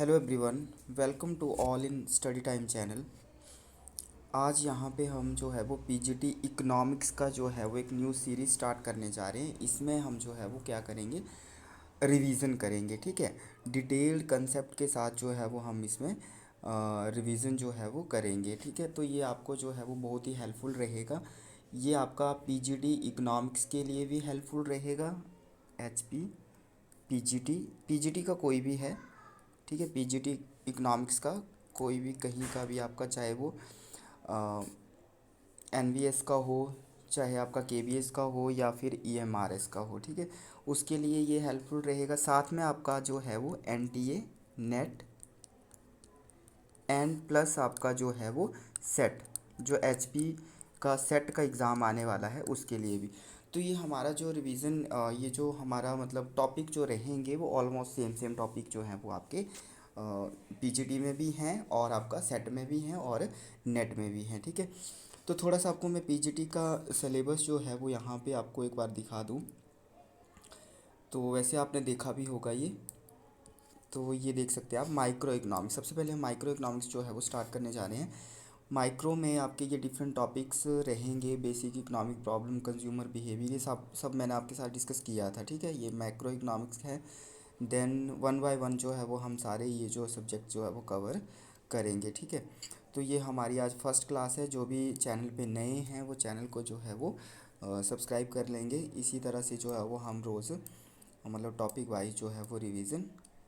Hello everyone, welcome to all in study time channel. आज यहाँ पे हम जो है वो पीजीटी इकोनॉमिक्स का जो है वो एक न्यू सीरीज़ स्टार्ट करने जा रहे हैं। इसमें हम जो है वो क्या करेंगे, रिवीजन करेंगे। ठीक है, डिटेल्ड कंसेप्ट के साथ जो है वो हम इसमें रिवीजन जो है वो करेंगे। ठीक है, तो ये आपको जो है वो बहुत ही हेल्पफुल रहेगा। ये आपका पीजीटी इकोनॉमिक्स के लिए भी हेल्पफुल रहेगा। एचपी पीजीटी पीजीटी का कोई भी है, ठीक है, पीजीटी इकोनॉमिक्स का कोई भी कहीं का भी आपका, चाहे वो एनवीएस का हो, चाहे आपका केवीएस का हो या फिर ईएमआरएस का हो, ठीक है, उसके लिए ये हेल्पफुल रहेगा। साथ में आपका जो है वो एनटीए नेट एंड प्लस आपका जो है वो सेट, जो एचपी का सेट का एग्ज़ाम आने वाला है उसके लिए भी। तो ये हमारा जो रिवीजन, ये जो हमारा मतलब टॉपिक जो रहेंगे वो ऑलमोस्ट सेम सेम टॉपिक जो हैं वो आपके पीजीटी में भी हैं और आपका सेट में भी हैं और नेट में भी हैं। ठीक है, तो थोड़ा सा आपको मैं पीजीटी का सिलेबस जो है वो यहाँ पे आपको एक बार दिखा दूँ। तो वैसे आपने देखा भी होगा ये, तो ये देख सकते हैं आप माइक्रो इकोनॉमिक्स। सबसे पहले हम माइक्रो इकोनॉमिक्स जो है वो स्टार्ट करने जा रहे हैं। माइक्रो में आपके ये डिफरेंट टॉपिक्स रहेंगे, basic economic problem, consumer behaviour, ये सब सब मैंने आपके साथ डिस्कस किया था। ठीक है, ये माइक्रो इकोनॉमिक्स है। देन वन बाय वन जो है वो हम सारे ये जो सब्जेक्ट जो है वो कवर करेंगे। ठीक है, तो ये हमारी आज फर्स्ट क्लास है। जो भी चैनल पे नए हैं वो चैनल को जो है वो सब्सक्राइब कर लेंगे। इसी तरह से जो है वो हम रोज़ मतलब टॉपिक वाइज जो है वो रिवीजन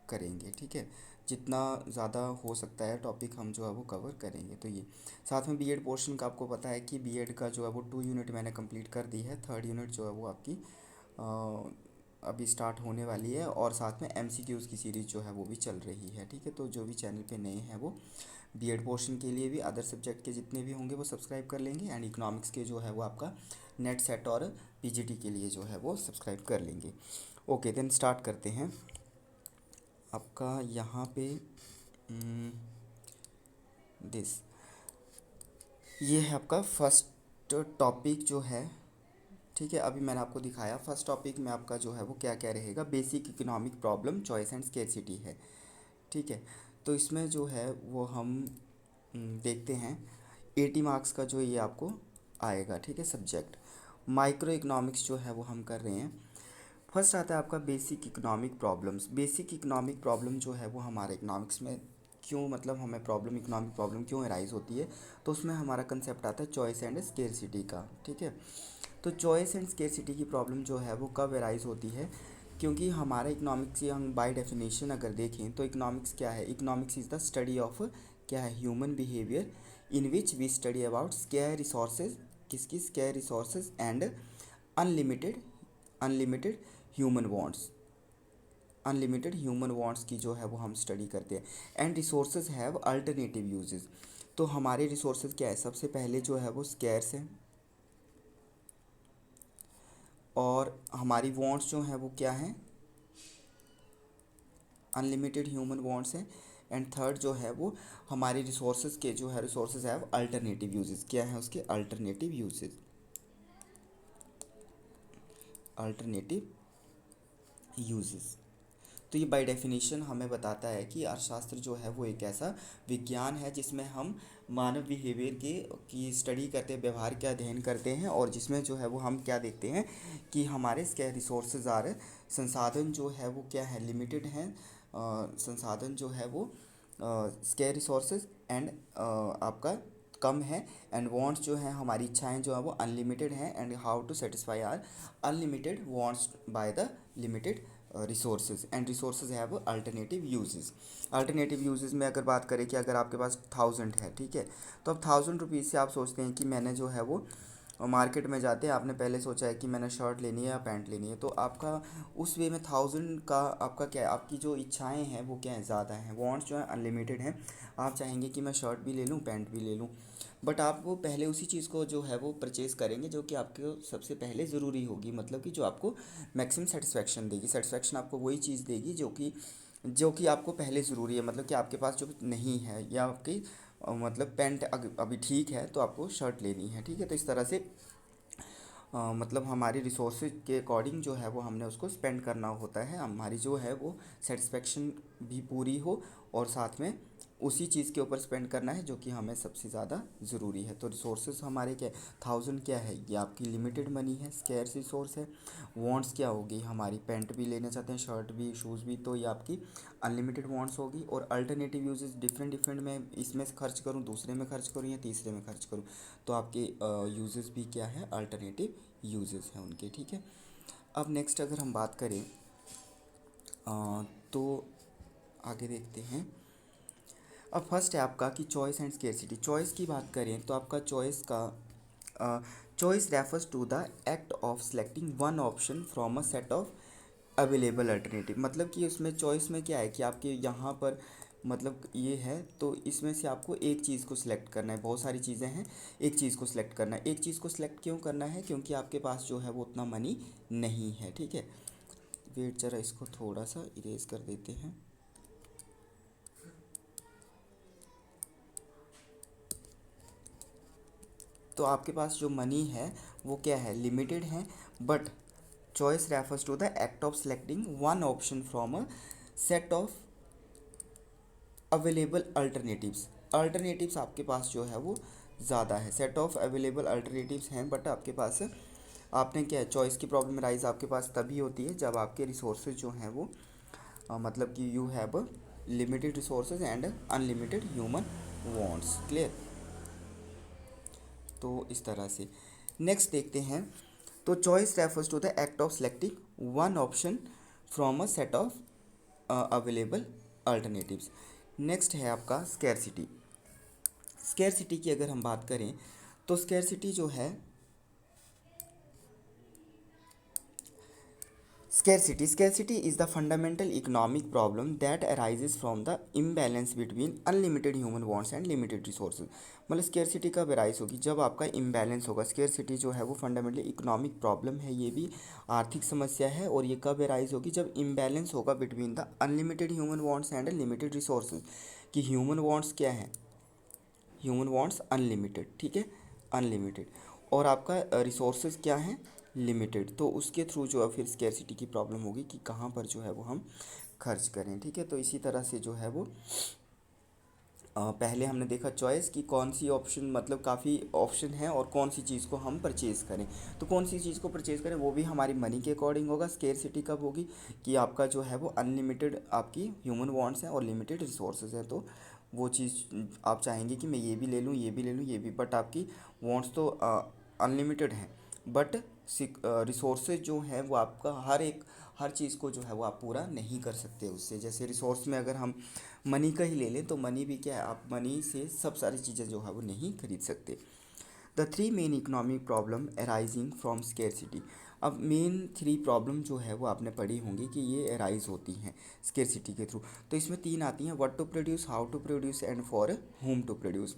करेंगे। ठीक है, जितना ज़्यादा हो सकता है टॉपिक हम जो है वो कवर करेंगे। तो ये साथ में बीएड पोर्शन का आपको पता है कि बीएड का जो है वो 2 यूनिट मैंने कंप्लीट कर दी है। थर्ड यूनिट जो है वो आपकी अभी स्टार्ट होने वाली है और साथ में एमसीक्यूज़ की सीरीज़ जो है वो भी चल रही है। ठीक है, तो जो भी चैनल पे नए हैं वो बीएड पोर्शन के लिए भी, अदर सब्जेक्ट के जितने भी होंगे वो सब्सक्राइब कर लेंगे, एंड इकोनॉमिक्स के जो है वो आपका नेट सेट और पीजीटी के लिए जो है वो सब्सक्राइब कर लेंगे। ओके, देन स्टार्ट करते हैं। आपका यहाँ पे दिस ये है आपका फर्स्ट टॉपिक जो है। ठीक है, अभी मैंने आपको दिखाया फर्स्ट टॉपिक में आपका जो है वो क्या क्या रहेगा। Basic economic problem, choice and scarcity है। ठीक है, तो इसमें जो है वो हम देखते हैं 80 मार्क्स का जो ये आपको आएगा। ठीक है, सब्जेक्ट माइक्रो इकोनॉमिक्स जो है वो हम कर रहे हैं। फर्स्ट आता है आपका basic economic problems. Basic economic problem जो है वो हमारे इकोनॉमिक्स में क्यों, मतलब हमें प्रॉब्लम, इकोनॉमिक प्रॉब्लम क्यों अराइज होती है, तो उसमें हमारा कंसेप्ट आता है चॉइस एंड स्केर्सिटी का। ठीक है, तो चॉइस एंड स्केर्सिटी की प्रॉब्लम जो है वो कब अराइज होती है, क्योंकि हमारा इकोनॉमिक्स, ये हम बाय डेफिनेशन अगर देखें तो इकोनॉमिक्स क्या है, economics is the study of क्या है, human behaviour in which we study about scarce resources, किसकी scarce resources and unlimited unlimited human wants, unlimited human wants की जो है वो हम स्टडी करते हैं। And resources have alternative uses. तो हमारे रिसोर्सेज क्या है, सबसे पहले जो है वो स्केर्स है, और हमारी वांट्स जो है वो क्या है, अनलिमिटेड ह्यूमन वांट्स है। एंड थर्ड जो है वो हमारे रिसोर्सेज के जो है, रिसोर्सेज हैव अल्टरनेटिव यूजेस, क्या है उसके अल्टरनेटिव यूजेस, अल्टरनेटिव यूजेस। तो ये बाय डेफिनेशन हमें बताता है कि अर्थशास्त्र जो है वो एक ऐसा विज्ञान है जिसमें हम मानव बिहेवियर के की स्टडी करते हैं, व्यवहार का अध्ययन करते हैं, और जिसमें जो है वो हम क्या देखते हैं कि हमारे क्या रिसोर्सेज आर, संसाधन जो है वो क्या है, लिमिटेड हैं। संसाधन जो है वो स्केयर रिसोर्सेज एंड आपका कम है, एंड वांट्स जो है, हमारी इच्छाएं जो है वो अनलिमिटेड हैं, and how to satisfy our unlimited wants by the limited resources, and resources have alternative uses. Alternative uses में अगर बात करें कि अगर आपके पास 1000 है, ठीक है, तो अब 1000 रुपीज़ से आप सोचते हैं कि मैंने जो है वो मार्केट में जाते हैं, आपने पहले सोचा है कि मैंने शर्ट लेनी है या पैंट लेनी है, तो आपका उस वे में 1000 का आपका क्या है, आपकी जो इच्छाएं हैं वो क्या है, ज़्यादा हैं, वांट्स जो है अनलिमिटेड हैं। आप चाहेंगे कि मैं शर्ट भी ले लूँ, पैंट भी ले लूँ, बट आप वो पहले उसी चीज़ को जो है वो परचेज़ करेंगे जो कि आपको सबसे पहले ज़रूरी होगी, मतलब कि जो आपको मैक्सिमम सेटिस्फेक्शन देगी। सेटिस्फेक्शन आपको वही चीज़ देगी जो कि आपको पहले ज़रूरी है, मतलब कि आपके पास जो नहीं है, या आपकी मतलब पैंट अभी ठीक है तो आपको शर्ट लेनी है। ठीक है, तो इस तरह से मतलब हमारी रिसोर्सेज के अकॉर्डिंग जो है वो हमने उसको स्पेंड करना होता है, हमारी जो है वो सेटिस्फेक्शन भी पूरी हो और साथ में उसी चीज़ के ऊपर स्पेंड करना है जो कि हमें सबसे ज़्यादा ज़रूरी है। तो रिसोर्सेज हमारे क्या, 1000 क्या है, ये आपकी लिमिटेड मनी है, स्केर्स रिसोर्स है। वांट्स क्या होगी, हमारी पैंट भी लेना चाहते हैं, शर्ट भी, शूज़ भी, तो ये आपकी अनलिमिटेड वांट्स होगी। और अल्टरनेटिव यूजेस डिफरेंट डिफरेंट, मैं इसमें से खर्च करूँ, दूसरे में खर्च करूँ या तीसरे में खर्च करूँ, तो आपके यूजेस भी क्या है, अल्टरनेटिव यूजेस हैं उनके, ठीक है। अब नेक्स्ट अगर हम बात करें तो आगे देखते हैं। अब फर्स्ट है आपका कि चॉइस एंड स्केर्सिटी। चॉइस की बात करें तो आपका चॉइस का choice refers to the act of selecting one option from a set of available alternative. मतलब कि उसमें चॉइस में क्या है कि आपके यहाँ पर मतलब ये है, तो इसमें से आपको एक चीज़ को सिलेक्ट करना है, बहुत सारी चीज़ें हैं, एक चीज़ को सिलेक्ट करना है। एक चीज़ को सिलेक्ट क्यों करना है, क्योंकि आपके पास जो है वो उतना मनी नहीं है, ठीक है। वेट जरा इसको थोड़ा सा इरेज कर देते हैं। तो आपके पास जो मनी है वो क्या है, लिमिटेड है, but choice refers to the act of selecting one option from a set of available alternatives. Alternatives आपके पास जो है वो ज़्यादा है, सेट ऑफ अवेलेबल अल्टरनेटिव्स हैं, बट आपके पास आपने क्या है, चॉइस की प्रॉब्लम राइज आपके पास तभी होती है जब आपके रिसोर्सेज जो हैं वो मतलब कि you have limited resources and unlimited human wants. Clear, तो इस तरह से नेक्स्ट देखते हैं। तो choice refers to the act of selecting one option from a set of available alternatives. Next है आपका स्कैरसिटी। स्कैरसिटी की अगर हम बात करें तो स्कैरसिटी जो है, scarcity is the fundamental economic problem that arises from the imbalance between unlimited human wants and limited resources। मतलब स्केर्सिटी कब अराइज होगी, जब आपका इम्बैलेंस होगा। स्केर्सिटी जो है वो फंडामेंटली इकोनॉमिक प्रॉब्लम है, ये भी आर्थिक समस्या है, और ये कब अराइज होगी, जब इम्बैलेंस होगा between the unlimited human wants and limited resources. कि ह्यूमन वांट्स क्या है, ह्यूमन वांट्स अनलिमिटेड, ठीक है, अनलिमिटेड, और आपका रिसोर्सेज क्या है, लिमिटेड। तो उसके थ्रू जो है फिर स्केर्सिटी की प्रॉब्लम होगी कि कहाँ पर जो है वो हम खर्च करें, ठीक है। तो इसी तरह से जो है वो पहले हमने देखा चॉइस की कौन सी ऑप्शन, मतलब काफ़ी ऑप्शन है और कौन सी चीज़ को हम परचेज़ करें। तो कौन सी चीज़ को परचेज़ करें वो भी हमारी मनी के अकॉर्डिंग होगा। स्केर्सिटी कब होगी, कि आपका जो है वो अनलिमिटेड आपकी ह्यूमन वांट्स हैं और लिमिटेड रिसोर्सेज हैं, तो वो चीज़ आप चाहेंगे कि मैं ये भी ले लूँ, ये भी ले लूँ, ये भी, बट आपकी वांट्स तो अनलिमिटेड हैं, बट रिसोर्सेज जो हैं वो आपका हर चीज़ को जो है वो आप पूरा नहीं कर सकते उससे। जैसे रिसोर्स में अगर हम मनी का ही ले लें तो मनी भी क्या है, आप मनी से सब सारी चीज़ें जो है वो नहीं खरीद सकते। The three main economic problem arising from scarcity. अब मेन थ्री प्रॉब्लम जो है वो आपने पढ़ी होंगी कि ये अराइज होती हैं स्केर्सिटी के थ्रू। तो इसमें तीन आती हैं, what to produce, how to produce and for whom to produce.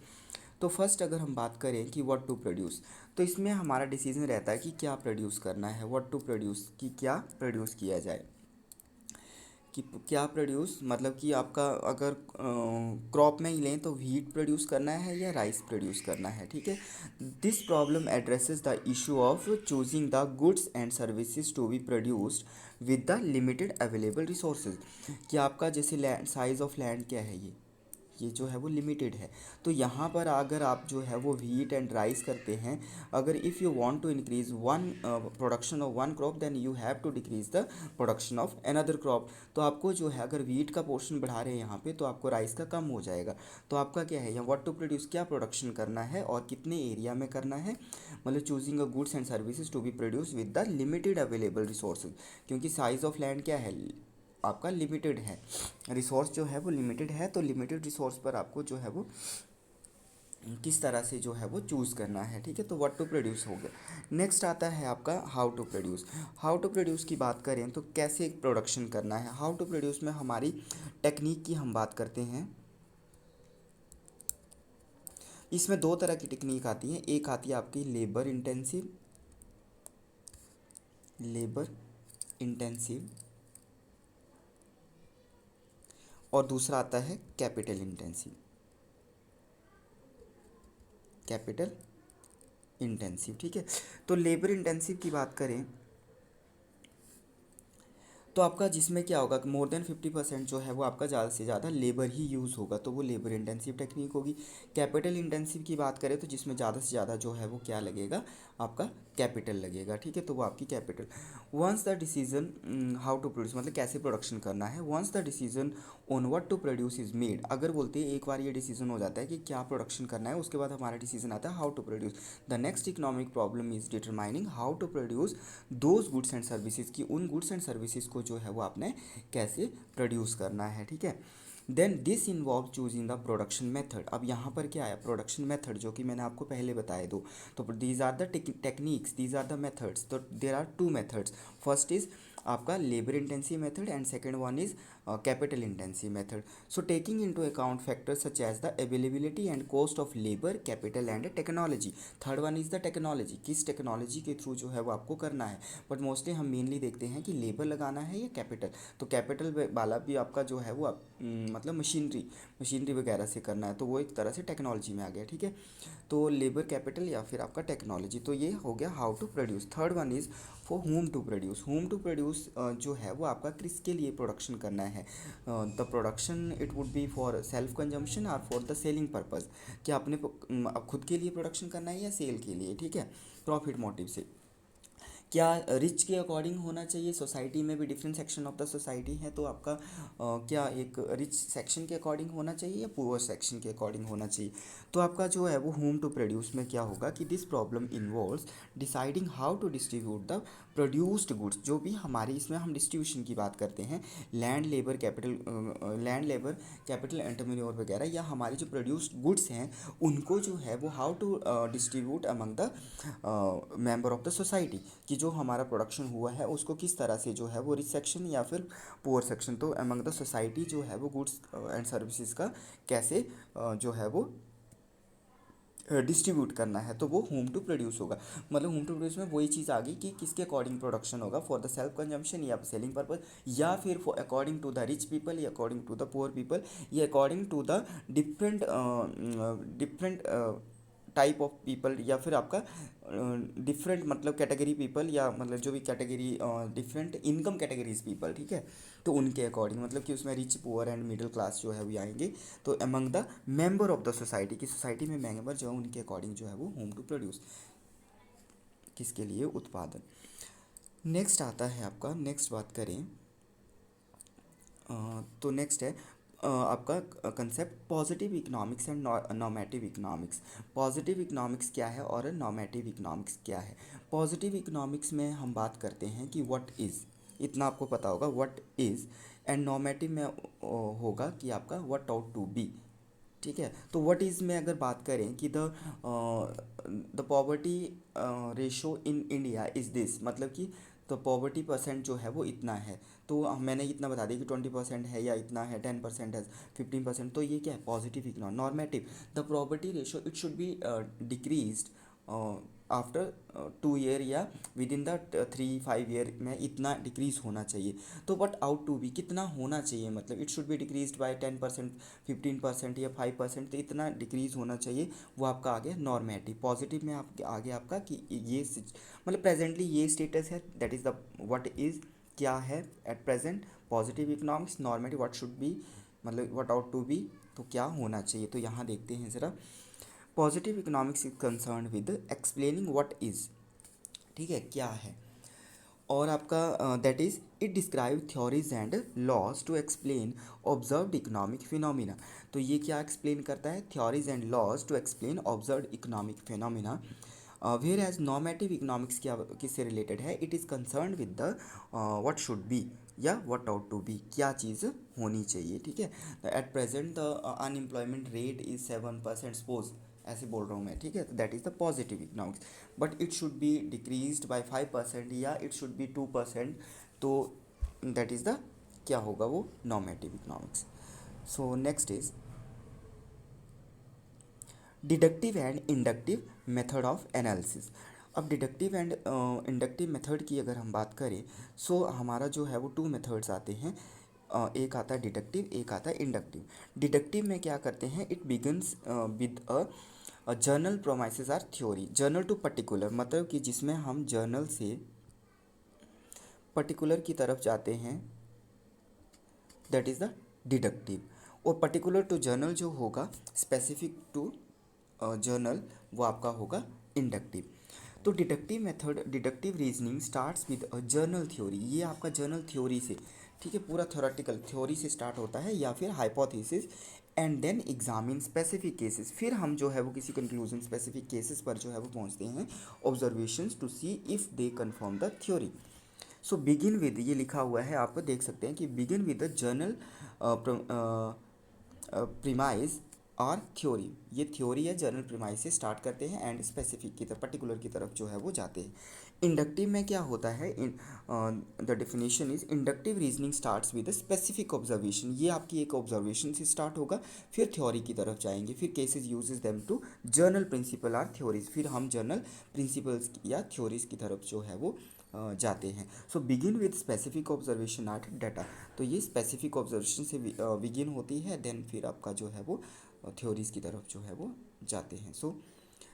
तो फर्स्ट अगर हम बात करें कि व्हाट टू प्रोड्यूस, तो इसमें हमारा डिसीजन रहता है कि क्या प्रोड्यूस करना है, व्हाट टू प्रोड्यूस, कि क्या प्रोड्यूस किया जाए। कि क्या प्रोड्यूस, मतलब कि आपका अगर क्रॉप में ही लें तो व्हीट प्रोड्यूस करना है या राइस प्रोड्यूस करना है, ठीक है। This problem addresses the issue of choosing the goods and services to be produced with the limited available resources. कि आपका जैसे लैंड, साइज ऑफ लैंड क्या है, ये जो है वो लिमिटेड है। तो यहाँ पर अगर आप जो है वो व्हीट एंड राइस करते हैं, अगर if you want to increase one production of one crop then you have to decrease the production of another crop. तो आपको जो है अगर व्हीट का पोर्शन बढ़ा रहे हैं यहाँ पे तो आपको राइस का कम हो जाएगा। तो आपका क्या है यहाँ, व्हाट टू प्रोड्यूस, क्या प्रोडक्शन करना है और कितने एरिया में करना है, मतलब choosing a goods and services to be produce with the limited available resources. क्योंकि साइज ऑफ लैंड क्या है, आपका लिमिटेड है, रिसोर्स जो है वो लिमिटेड है, तो लिमिटेड रिसोर्स पर आपको जो है वो किस तरह से जो है वो चूज़ करना है, ठीक है। तो व्हाट टू प्रोड्यूस हो गया। नेक्स्ट आता है आपका how to produce. How to produce की बात करें तो कैसे प्रोडक्शन करना है। हाउ टू प्रोड्यूस में हमारी टेक्निक की हम बात करते हैं। इसमें दो तरह की टेक्निक आती है, एक आती है आपकी लेबर इंटेंसिव और दूसरा आता है कैपिटल इंटेंसिव। ठीक है, तो लेबर इंटेंसिव की बात करें तो आपका जिसमें क्या होगा, मोर देन 50% जो है वो आपका ज़्यादा से ज़्यादा लेबर ही यूज़ होगा, तो वो लेबर इंटेंसिव टेक्निक होगी। कैपिटल इंटेंसिव की बात करें तो जिसमें ज़्यादा से ज़्यादा जो है वो क्या लगेगा, आपका कैपिटल लगेगा। ठीक है, तो वो आपकी capital. Once the decision how to produce, मतलब कैसे प्रोडक्शन करना है, once the decision on what to produce is made, अगर बोलते हैं एक बार ये डिसीजन हो जाता है कि क्या प्रोडक्शन करना है, उसके बाद हमारा डिसीजन आता है how to produce. The next economic problem is determining how to produce those goods and services, की उन गुड्स एंड सर्विसेज को जो है वो आपने कैसे प्रोड्यूस करना है। ठीक है, then this involve choosing the production method. अब यहाँ पर क्या है, प्रोडक्शन मेथड, जो कि मैंने आपको पहले बताए दो। तो these are the techniques, these are the methods. तो there are two methods, first is आपका labour intensive method and second one is capital intensive method. So taking into account factors such as the availability and cost of labour, capital and technology. Third one is the technology, किस technology के through जो है वो आपको करना है, but mostly हम mainly देखते हैं कि लेबर लगाना है या कैपिटल। तो कैपिटल वाला भी आपका जो है वो मतलब मशीनरी वगैरह से करना है, तो वो एक तरह से टेक्नोलॉजी में आ गया। ठीक है, तो लेबर, कैपिटल या फिर आपका टेक्नोलॉजी, तो ये हो गया how to produce. Third one is for whom to produce. Whom to produce जो है वो आपका किसके लिए प्रोडक्शन करना है, the production it would be for self consumption और फॉर द सेलिंग पर्पज़, क्या अपने खुद के लिए प्रोडक्शन करना है या सेल के लिए। ठीक है, प्रॉफिट मोटिव से। क्या रिच के अकॉर्डिंग होना चाहिए, सोसाइटी में भी different section of the society है, तो आपका क्या एक रिच सेक्शन के अकॉर्डिंग होना चाहिए या पुअर सेक्शन के अकॉर्डिंग होना चाहिए। तो आपका जो है वो होम टू प्रोड्यूस में क्या होगा कि this problem involves deciding how to distribute the produced goods. जो भी हमारे इसमें हम डिस्ट्रीब्यूशन की बात करते हैं, लैंड लेबर कैपिटल एंटरप्रेन्योर वगैरह, या हमारे जो प्रोड्यूस्ड गुड्स हैं उनको जो है वो how to distribute among the member of the society, कि जो हमारा प्रोडक्शन हुआ है उसको किस तरह से जो है वो रिच सेक्शन या फिर पुअर सेक्शन, तो अमंग द सोसाइटी जो है वो गुड्स एंड सर्विसेज का कैसे जो है वो डिस्ट्रीब्यूट करना है, तो वो होम टू प्रोड्यूस होगा। मतलब होम टू प्रोड्यूस में वही चीज़ आ गई कि किसके अकॉर्डिंग प्रोडक्शन होगा, फॉर द सेल्फ कंजम्पशन या सेलिंग पर्पज, या फिर for according to the rich people या according to the poor people, या according to the different different type of people, या फिर आपका डिफरेंट मतलब कैटेगरी पीपल, या मतलब जो भी category different income categories people. ठीक है, तो उनके अकॉर्डिंग मतलब कि उसमें rich poor and middle class जो है वो आएंगे, तो among the member of the society, की सोसाइटी में मेंबर जो है उनके अकॉर्डिंग जो है वो होम टू प्रोड्यूस, किसके लिए उत्पादन। नेक्स्ट आता है आपका, नेक्स्ट बात करें तो नेक्स्ट है आपका concept positive economics and normative economics. Positive economics क्या है और नॉर्मेटिव इकोनॉमिक्स क्या है। पॉजिटिव इकोनॉमिक्स में हम बात करते हैं कि व्हाट इज़, इतना आपको पता होगा व्हाट इज़, एंड नॉर्मेटिव में होगा कि आपका व्हाट आउट टू बी। ठीक है, तो व्हाट इज़ में अगर बात करें कि the poverty ratio in India is this, मतलब कि तो पॉवर्टी परसेंट जो है वो इतना है, तो मैंने इतना बता दिया कि 20% है या इतना है, 10% है, 15%, तो ये क्या है positive economy. Normative, the poverty ratio it should be decreased after 2 year या विद इन द 3-5 ईयर में इतना डिक्रीज होना चाहिए। तो बट आउट टू बी कितना होना चाहिए, मतलब it should be decrease by 10%, 15% या 5%, तो इतना डिक्रीज होना चाहिए, वो आपका आ गया नॉर्मेटिव। पॉजिटिव में आप आगे आपका कि ये मतलब प्रेजेंटली ये स्टेटस है, that is the what is क्या है at present positive economics. Normative what should be, मतलब व्हाट आउट टू बी, तो क्या होना चाहिए। तो यहाँ देखते हैं ज़रा, positive economics is concern with explaining what is, ठीक है क्या है, और आपका that is it describe theories and laws to explain observed economic phenomena. तो ये क्या एक्सप्लेन करता है, theories and laws to explain observed economic phenomena. Whereas normative economics क्या किससे रिलेटेड है, it is concern with the what should be या what ought to be, क्या चीज़ होनी चाहिए। ठीक है, at present the unemployment rate is 7%, suppose ऐसे बोल रहा हूँ मैं। ठीक है, तो that is the positive economics, but it should be decreased by 5% या इट शुड बी 2%, तो दैट इज़ द क्या होगा वो normative economics. So next is deductive and inductive method of analysis. अब डिडक्टिव एंड इंडक्टिव मेथड की अगर हम बात करें, सो हमारा जो है वो 2 मेथड्स आते हैं, एक आता है डिडक्टिव, एक आता है इंडक्टिव। डिडक्टिव में क्या करते हैं, it begins with a general premises or theory. General to particular मतलब कि जिसमें हम जर्नल से पर्टिकुलर की तरफ जाते हैं, दैट इज़ द डिडक्टिव। और पर्टिकुलर टू जर्नल जो होगा, स्पेसिफिक टू जर्नल, वो आपका होगा इंडक्टिव। तो deductive method, deductive reasoning starts with a journal theory. ये आपका जर्नल थ्योरी से, ठीक है, पूरा थ्योरेटिकल थ्योरी से स्टार्ट होता है या फिर hypothesis, and then examine specific cases. फिर हम जो है वो किसी कंक्लूजन स्पेसिफिक केसेस पर जो है वो पहुंचते हैं, observations to see if they confirm the theory. So begin with, ये लिखा हुआ है, आपको देख सकते हैं कि begin with the general premise और थ्योरी। ये थ्योरी है, जर्नल प्रीमाइज से स्टार्ट करते हैं एंड स्पेसिफिक की तरफ, पर्टिकुलर की तरफ जो है वो जाते हैं। इंडक्टिव में क्या होता है, the definition is inductive reasoning starts with specific observation. ये आपकी एक ऑब्जर्वेशन से स्टार्ट होगा, फिर थ्योरी की तरफ जाएंगे, फिर cases uses them to general principle or theories, फिर हम जर्नल प्रिंसिपल्स या थ्योरीज की तरफ जो है वो जाते हैं। So begin with specific observation or data. तो ये स्पेसिफिक ऑब्जर्वेशन से बिगिन होती है, देन फिर आपका जो है वो थ्योरीज की तरफ जो है वो जाते हैं। सो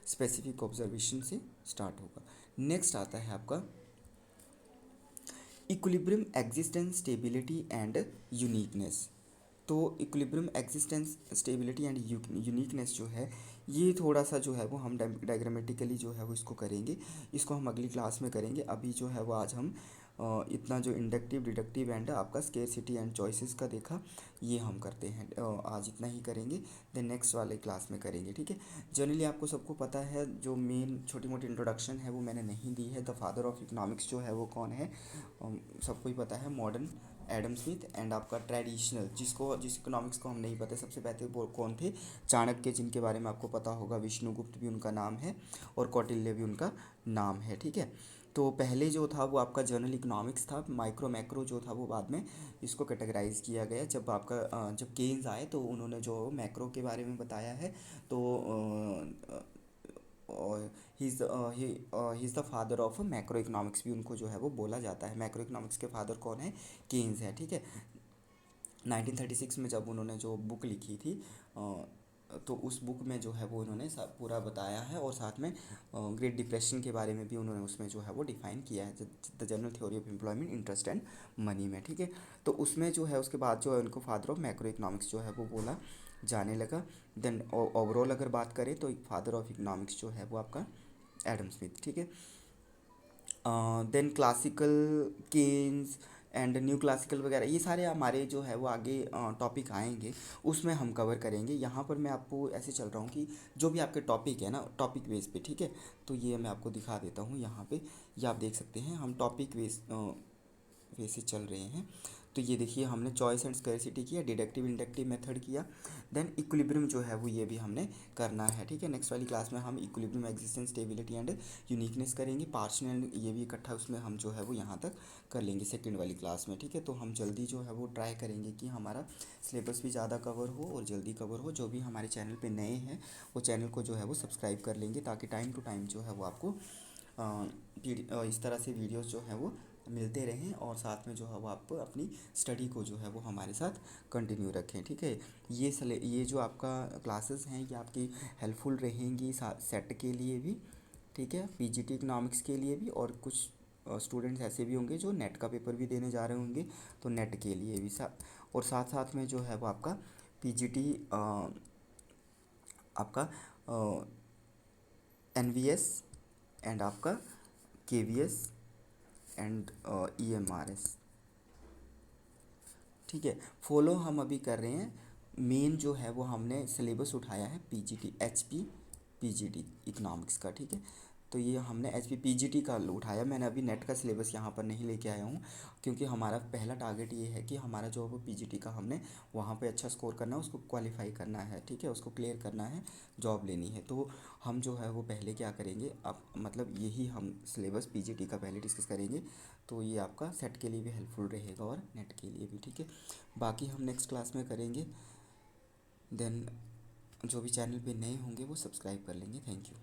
स्पेसिफिक ऑब्जर्वेशन से स्टार्ट होगा। नेक्स्ट आता है आपका equilibrium, existence, stability and uniqueness. तो equilibrium, existence, stability and uniqueness जो है, ये थोड़ा सा जो है वो हम डायग्रामेटिकली जो है वो इसको करेंगे, इसको हम अगली क्लास में करेंगे। अभी जो है वो आज हम इतना जो इंडक्टिव, डिडक्टिव एंड आपका स्केर्सिटी एंड चॉइसेस का देखा, ये हम करते हैं, आज इतना ही करेंगे, देन नेक्स्ट वाले क्लास में करेंगे, ठीक है। जनरली आपको सबको पता है, जो मेन छोटी मोटी इंट्रोडक्शन है वो मैंने नहीं दी है। द फादर ऑफ इकोनॉमिक्स जो है वो कौन है, सबको ही पता है, मॉडर्न एडम स्मिथ। एंड आपका ट्रेडिशनल, जिस इकोनॉमिक्स को हम नहीं पता सबसे पहले वो कौन थे, चाणक्य, जिनके बारे में आपको पता होगा, विष्णुगुप्त भी उनका नाम है और कौटिल्य भी उनका नाम है, ठीक है। तो पहले जो था वो आपका जनरल इकोनॉमिक्स था, माइक्रो मैक्रो जो था वो बाद में इसको कैटेगराइज किया गया। जब आपका जब केन्स आए तो उन्होंने जो मैक्रो के बारे में बताया है, तो he is the father of macro economics भी उनको जो है वो बोला जाता है। मैक्रो इकोनॉमिक्स के फादर कौन है, केन्स है, ठीक है। 1936 में जब उन्होंने जो बुक लिखी थी, तो उस बुक में जो है वो उन्होंने पूरा बताया है, और साथ में ग्रेट डिप्रेशन के बारे में भी उन्होंने उसमें जो है वो डिफाइन किया है, the general theory of employment, interest and money में, ठीक है। तो उसमें जो है उसके बाद जो है उनको फादर ऑफ मैक्रो इकोनॉमिक्स जो है वो बोला जाने लगा। देन ओवरऑल अगर बात करें तो फादर ऑफ इकोनॉमिक्स जो है वो आपका एडम स्मिथ, ठीक है। Then classical, Keynes and new classical वगैरह, ये सारे हमारे जो है वो आगे टॉपिक आएंगे, उसमें हम कवर करेंगे। यहाँ पर मैं आपको ऐसे चल रहा हूँ कि जो भी आपके टॉपिक है ना, टॉपिक बेस पे, ठीक है। तो ये मैं आपको दिखा देता हूँ यहाँ पे, ये आप देख सकते हैं, हम टॉपिक वैसे चल रहे हैं। तो ये देखिए, हमने चॉइस एंड स्कैरसिटी किया, डिडक्टिव इंडक्टिव मेथड किया, देन इक्विलिब्रियम जो है वो ये भी हमने करना है, ठीक है। नेक्स्ट वाली क्लास में हम equilibrium, existence, stability and uniqueness करेंगे, पार्शियल ये भी इकट्ठा उसमें हम जो है वो यहाँ तक कर लेंगे सेकंड वाली क्लास में, ठीक है। तो हम जल्दी जो है वो ट्राई करेंगे कि हमारा सिलेबस भी ज़्यादा कवर हो और जल्दी कवर हो। जो भी हमारे चैनल पे नए हैं वो चैनल को जो है वो सब्सक्राइब कर लेंगे, ताकि टाइम टू टाइम जो है वो आपको इस तरह से वीडियोस जो है वो मिलते रहें, और साथ में जो है वो आप अपनी स्टडी को जो है वो हमारे साथ कंटिन्यू रखें, ठीक है। ये जो आपका क्लासेस हैं ये आपकी हेल्पफुल रहेंगी सेट के लिए भी, ठीक है, पीजीटी इकोनॉमिक्स के लिए भी, और कुछ स्टूडेंट्स ऐसे भी होंगे जो नेट का पेपर भी देने जा रहे होंगे, तो नेट के लिए भी और साथ साथ में जो है वो आपका पीजीटी, आपका एनवीएस एंड आपका केवीएस एंड ईएमआरएस, ठीक है, फॉलो हम अभी कर रहे हैं। मेन जो है वो हमने सिलेबस उठाया है पीजीटी, एचपी पीजीटी इकोनॉमिक्स का, ठीक है। तो ये हमने एचपी पीजीटी का उठाया, मैंने अभी नेट का सिलेबस यहाँ पर नहीं लेके आया हूँ, क्योंकि हमारा पहला टारगेट ये है कि हमारा जो है वो पीजीटी का हमने वहाँ पे अच्छा स्कोर करना है, उसको क्वालिफाई करना है, ठीक है, उसको क्लियर करना है, जॉब लेनी है। तो हम जो है वो पहले क्या करेंगे, अब मतलब यही हम सिलेबस पीजीटी का पहले डिस्कस करेंगे, तो ये आपका सेट के लिए भी हेल्पफुल रहेगा और नेट के लिए भी, ठीक है। बाकी हम नेक्स्ट क्लास में करेंगे। देन जो भी चैनल पे नए होंगे वो सब्सक्राइब कर लेंगे। Thank you.